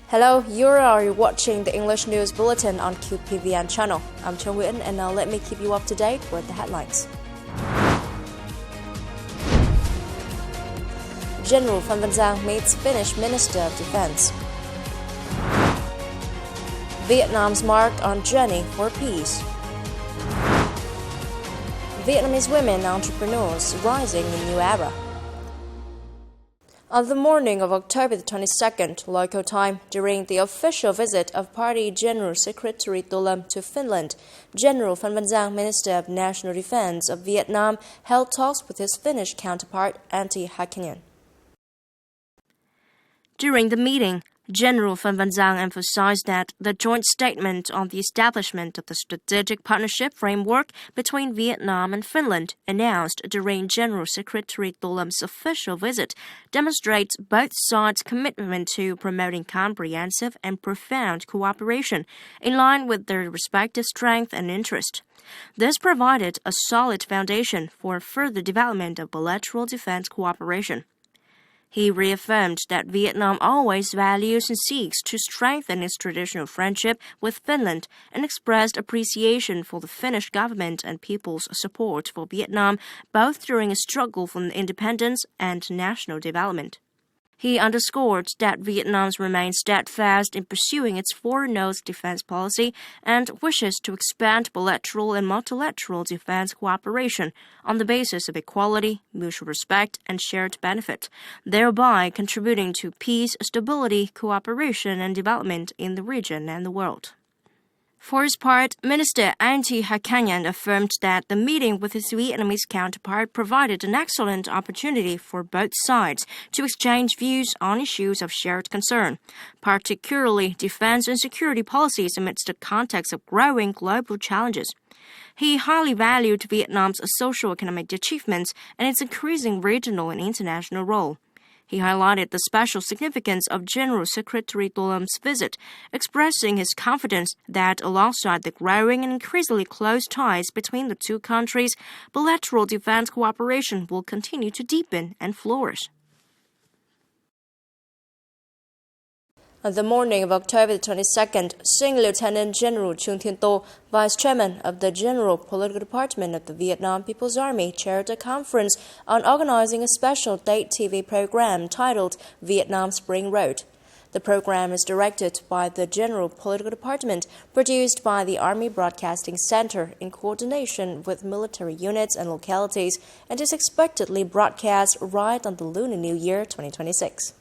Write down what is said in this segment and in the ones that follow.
Hello, you are watching the English News Bulletin on QPVN channel. I'm Nguyen, and now let me keep you up to date with the headlines. General Phan Văn Giang meets Finnish Minister of Defense. Vietnam's mark on journey for peace. Vietnamese women entrepreneurs rising in new era. On the morning of October the 22nd, local time, during the official visit of Party General Secretary To Lâm to Finland, General Phan Văn Giang, Minister of National Defense of Vietnam, held talks with his Finnish counterpart, Hakkinen. During the meeting, General Phan Văn Giang emphasized that the joint statement on the establishment of the strategic partnership framework between Vietnam and Finland, announced during General Secretary To Lâm official visit, demonstrates both sides' commitment to promoting comprehensive and profound cooperation in line with their respective strength and interest. This provided a solid foundation for further development of bilateral defense cooperation. He reaffirmed that Vietnam always values and seeks to strengthen its traditional friendship with Finland and expressed appreciation for the Finnish government and people's support for Vietnam, both during a struggle for independence and national development. He underscored that Vietnam remains steadfast in pursuing its four-nose defense policy and wishes to expand bilateral and multilateral defense cooperation on the basis of equality, mutual respect, and shared benefit, thereby contributing to peace, stability, cooperation, and development in the region and the world. For his part, Minister Hakkinen affirmed that the meeting with his Vietnamese counterpart provided an excellent opportunity for both sides to exchange views on issues of shared concern, particularly defense and security policies amidst the context of growing global challenges. He highly valued Vietnam's socio-economic achievements and its increasing regional and international role. He highlighted the special significance of General Secretary To Lâm visit, expressing his confidence that alongside the growing and increasingly close ties between the two countries, bilateral defense cooperation will continue to deepen and flourish. On the morning of October 22nd, Sing Lieutenant General Trương Thiên Tô, Vice Chairman of the General Political Department of the Vietnam People's Army, chaired a conference on organizing a special date TV program titled Vietnam Spring Road. The program is directed by the General Political Department, produced by the Army Broadcasting Center in coordination with military units and localities, and is expectedly broadcast right on the Lunar New Year 2026.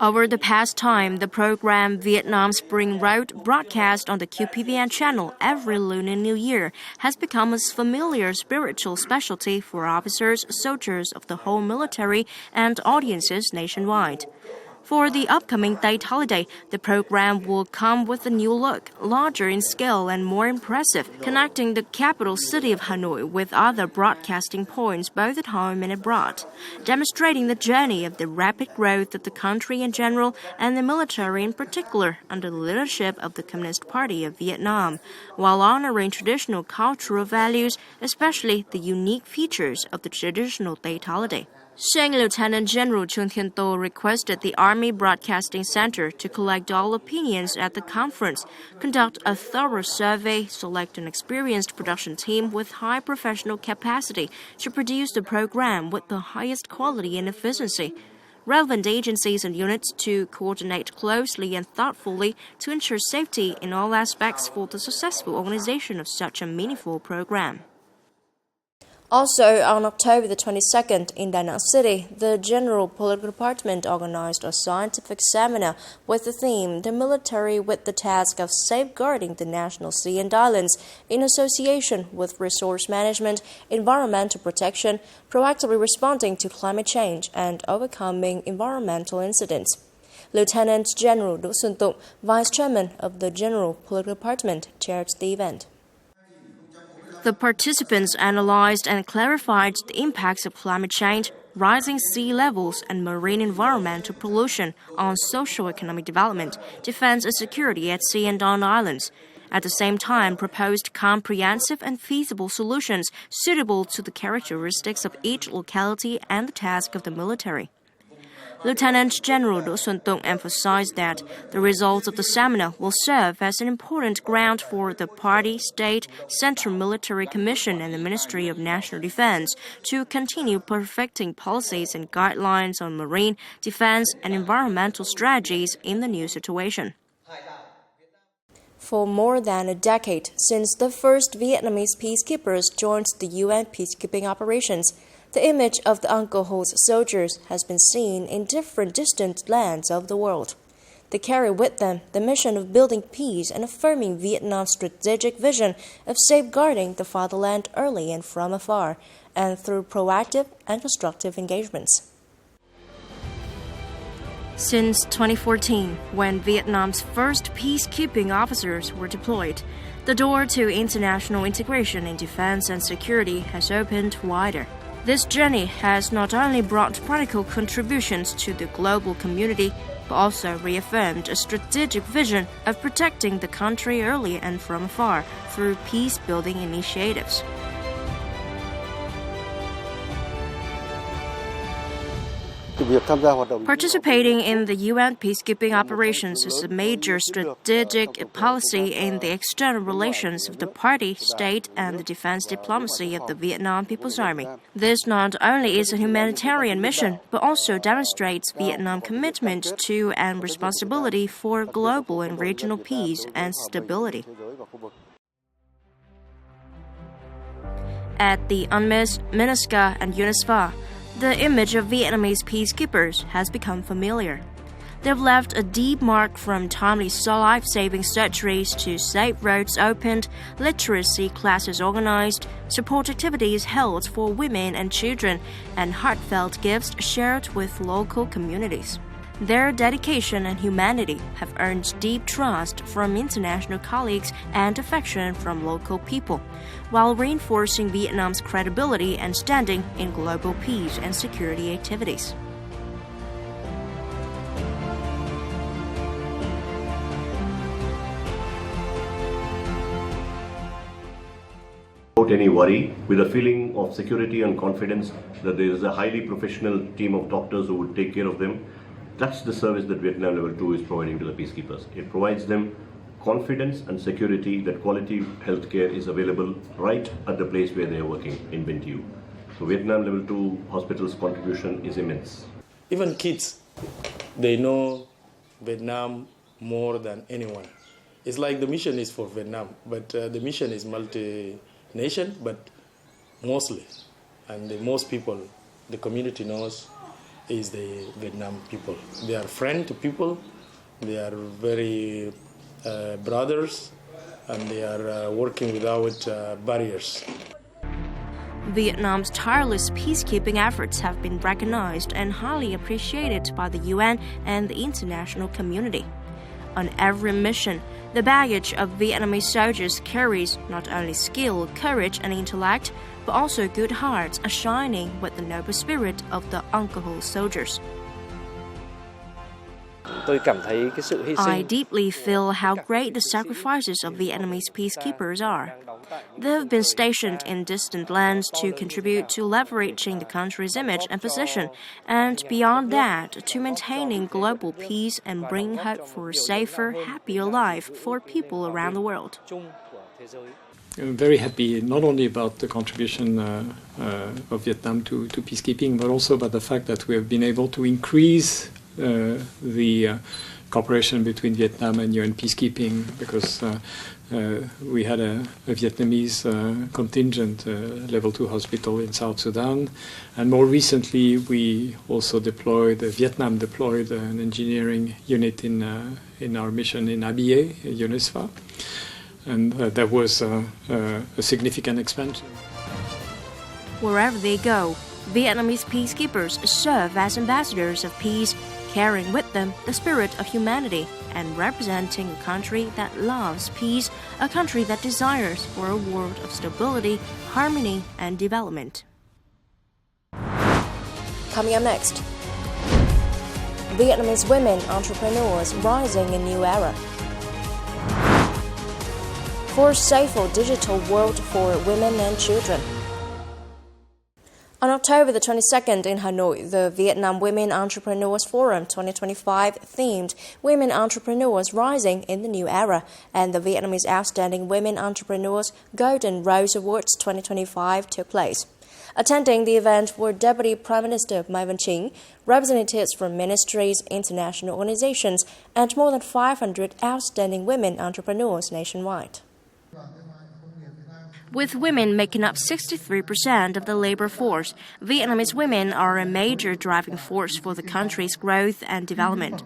Over the past time, the program Vietnam Spring Road, broadcast on the QPVN channel every Lunar New Year, has become a familiar spiritual specialty for officers, soldiers of the whole military, and audiences nationwide. For the upcoming date holiday, the program will come with a new look, larger in scale and more impressive, connecting the capital city of Hanoi with other broadcasting points both at home and abroad, demonstrating the journey of the rapid growth of the country in general and the military in particular under the leadership of the Communist Party of Vietnam, while honoring traditional cultural values, especially the unique features of the traditional date holiday. Sing Lieutenant General Trương Thiên Tô requested the Army Broadcasting Center to collect all opinions at the conference, conduct a thorough survey, select an experienced production team with high professional capacity to produce the program with the highest quality and efficiency, relevant agencies and units to coordinate closely and thoughtfully to ensure safety in all aspects for the successful organization of such a meaningful program. Also, on October the 22nd, in Da Nang City, the General Political Department organized a scientific seminar with the theme The Military with the Task of Safeguarding the National Sea and Islands in association with resource management, environmental protection, proactively responding to climate change, and overcoming environmental incidents. Lieutenant General Du Xuân Tuk, Vice Chairman of the General Political Department, chaired the event. The participants analyzed and clarified the impacts of climate change, rising sea levels, and marine environmental pollution on socio-economic development, defense and security at sea and on islands. At the same time, proposed comprehensive and feasible solutions suitable to the characteristics of each locality and the task of the military. Lieutenant General Do Xuân-tung emphasized that the results of the seminar will serve as an important ground for the Party, State, Central Military Commission and the Ministry of National Defense to continue perfecting policies and guidelines on marine, defense, and environmental strategies in the new situation. For more than a decade since the first Vietnamese peacekeepers joined the UN peacekeeping operations, the image of the Uncle Ho's soldiers has been seen in different distant lands of the world. They carry with them the mission of building peace and affirming Vietnam's strategic vision of safeguarding the fatherland early and from afar, and through proactive and constructive engagements. Since 2014, when Vietnam's first peacekeeping officers were deployed, the door to international integration in defense and security has opened wider. This journey has not only brought practical contributions to the global community, but also reaffirmed a strategic vision of protecting the country early and from afar through peace-building initiatives. Participating in the UN peacekeeping operations is a major strategic policy in the external relations of the party, state, and the defense diplomacy of the Vietnam People's Army. This not only is a humanitarian mission, but also demonstrates Vietnam's commitment to and responsibility for global and regional peace and stability. At the UNMISS, MINUSCA, and UNISFA, the image of Vietnamese peacekeepers has become familiar. They've left a deep mark from timely life-saving surgeries to safe roads opened, literacy classes organized, support activities held for women and children, and heartfelt gifts shared with local communities. Their dedication and humanity have earned deep trust from international colleagues and affection from local people, while reinforcing Vietnam's credibility and standing in global peace and security activities. Without any worry, with a feeling of security and confidence that there is a highly professional team of doctors who would take care of them. That's the service that Vietnam Level 2 is providing to the peacekeepers. It provides them confidence and security that quality healthcare is available right at the place where they are working in Vinh Thu. So Vietnam Level 2 hospital's contribution is immense. Even kids, they know Vietnam more than anyone. It's like the mission is for Vietnam, but the mission is multi-nation, but mostly, and most people, the community knows is the Vietnam people. They are friend to people, they are very brothers, and they are working without barriers. Vietnam's tireless peacekeeping efforts have been recognized and highly appreciated by the UN and the international community. On every mission, the baggage of Vietnamese soldiers carries not only skill, courage, and intellect, but also good hearts shining with the noble spirit of the Uncle Ho soldiers. I deeply feel how great the sacrifices of Vietnamese peacekeepers are. They have been stationed in distant lands to contribute to leveraging the country's image and position, and beyond that, to maintaining global peace and bringing hope for a safer, happier life for people around the world. I'm very happy not only about the contribution of Vietnam to peacekeeping, but also about the fact that we have been able to increase the cooperation between Vietnam and UN peacekeeping, because we had a Vietnamese contingent level 2 hospital in South Sudan, and more recently we also Vietnam deployed an engineering unit in our mission in Abie, UNISFA, and that was a significant expansion. Wherever they go, Vietnamese peacekeepers serve as ambassadors of peace, carrying with them the spirit of humanity and representing a country that loves peace, a country that desires for a world of stability, harmony, and development. Coming up next, Vietnamese women entrepreneurs rising in new era. For a safer digital world for women and children. On October the 22nd in Hanoi, the Vietnam Women Entrepreneurs Forum 2025 themed Women Entrepreneurs Rising in the New Era and the Vietnamese Outstanding Women Entrepreneurs Golden Rose Awards 2025 took place. Attending the event were Deputy Prime Minister Mai Văn-Chính, representatives from ministries, international organizations, and more than 500 outstanding women entrepreneurs nationwide. With women making up 63% of the labor force, Vietnamese women are a major driving force for the country's growth and development.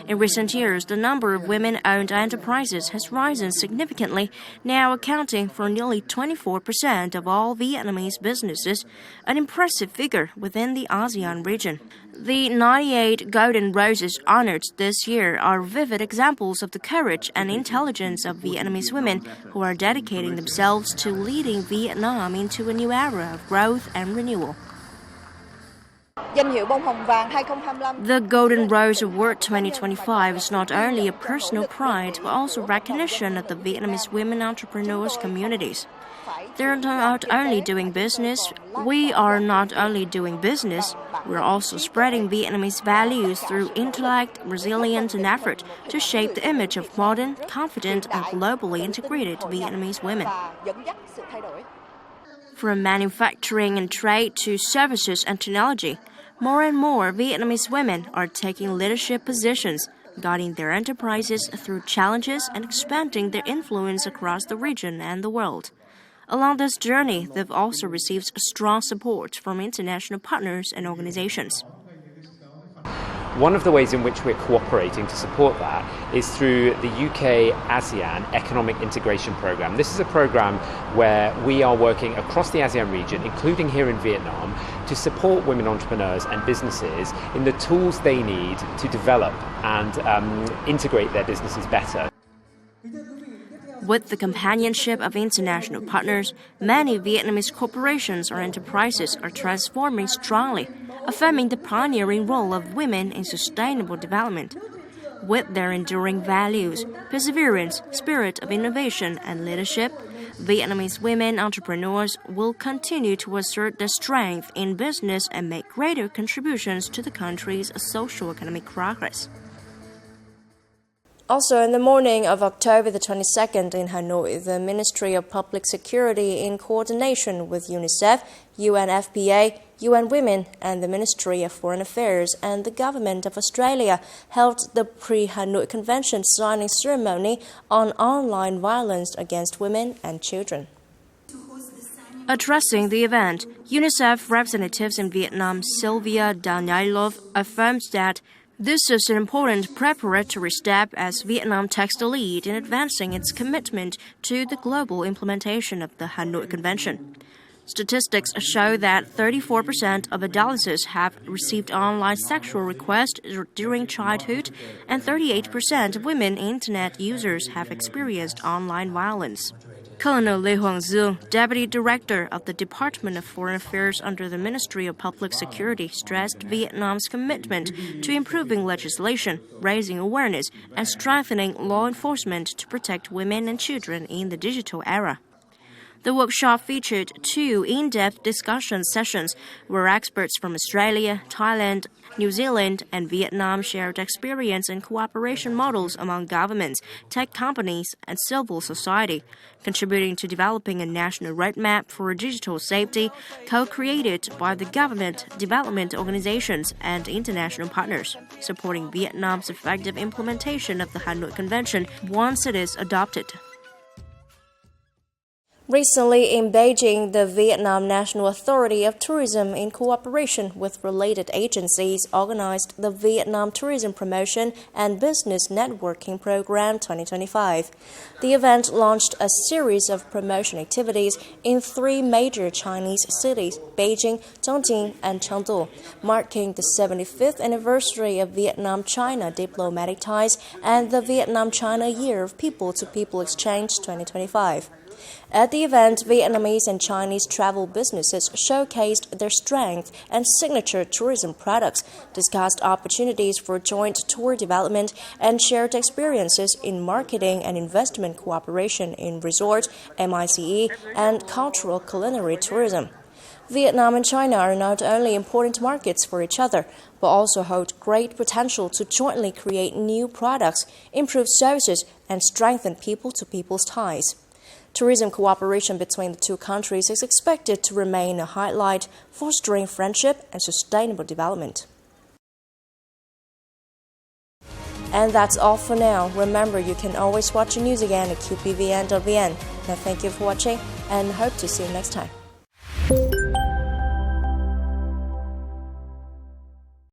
In recent years, the number of women-owned enterprises has risen significantly, now accounting for nearly 24% of all Vietnamese businesses, an impressive figure within the ASEAN region. The 98 Golden Roses honored this year are vivid examples of the courage and intelligence of Vietnamese women who are dedicating themselves to leading Vietnam into a new era of growth and renewal. The Golden Rose Award 2025 is not only a personal pride, but also recognition of the Vietnamese women entrepreneurs communities. We are not only doing business, we're also spreading Vietnamese values through intellect, resilience, and effort to shape the image of modern, confident, and globally integrated Vietnamese women. From manufacturing and trade to services and technology, more and more Vietnamese women are taking leadership positions, guiding their enterprises through challenges and expanding their influence across the region and the world. Along this journey, they've also received strong support from international partners and organizations. One of the ways in which we're cooperating to support that is through the UK-ASEAN Economic Integration Programme. This is a programme where we are working across the ASEAN region, including here in Vietnam, to support women entrepreneurs and businesses in the tools they need to develop and integrate their businesses better. With the companionship of international partners, many Vietnamese corporations or enterprises are transforming strongly, affirming the pioneering role of women in sustainable development. With their enduring values, perseverance, spirit of innovation, and leadership, Vietnamese women entrepreneurs will continue to assert their strength in business and make greater contributions to the country's socio-economic progress. Also, in the morning of October the 22nd in Hanoi, the Ministry of Public Security, in coordination with UNICEF, UNFPA, UN Women, and the Ministry of Foreign Affairs and the Government of Australia, held the pre-Hanoi Convention signing ceremony on online violence against women and children. Addressing the event, UNICEF representatives in Vietnam, Sylvia Danielov, affirmed that this is an important preparatory step as Vietnam takes the lead in advancing its commitment to the global implementation of the Hanoi Convention. Statistics show that 34% of adolescents have received online sexual requests during childhood, and 38% of women internet users have experienced online violence. Colonel Lê Hoàng Dương, Deputy Director of the Department of Foreign Affairs under the Ministry of Public Security, stressed Vietnam's commitment to improving legislation, raising awareness, and strengthening law enforcement to protect women and children in the digital era. The workshop featured 2 in-depth discussion sessions where experts from Australia, Thailand, New Zealand, and Vietnam shared experience and cooperation models among governments, tech companies, and civil society, contributing to developing a national roadmap for digital safety co-created by the government, development organizations, and international partners, supporting Vietnam's effective implementation of the Hanoi Convention once it is adopted. Recently in Beijing, the Vietnam National Authority of Tourism, in cooperation with related agencies, organized the Vietnam Tourism Promotion and Business Networking Program 2025. The event launched a series of promotion activities in 3 major Chinese cities, Beijing, Chongqing, and Chengdu, marking the 75th anniversary of Vietnam-China diplomatic ties and the Vietnam-China Year of People-to-People Exchange 2025. At the event, Vietnamese and Chinese travel businesses showcased their strength and signature tourism products, discussed opportunities for joint tour development, and shared experiences in marketing and investment cooperation in resort, MICE, and cultural culinary tourism. Vietnam and China are not only important markets for each other, but also hold great potential to jointly create new products, improve services, and strengthen people-to-people ties. Tourism cooperation between the two countries is expected to remain a highlight, fostering friendship and sustainable development. And that's all for now. Remember, you can always watch the news again at qpvn.vn. Now, thank you for watching and hope to see you next time.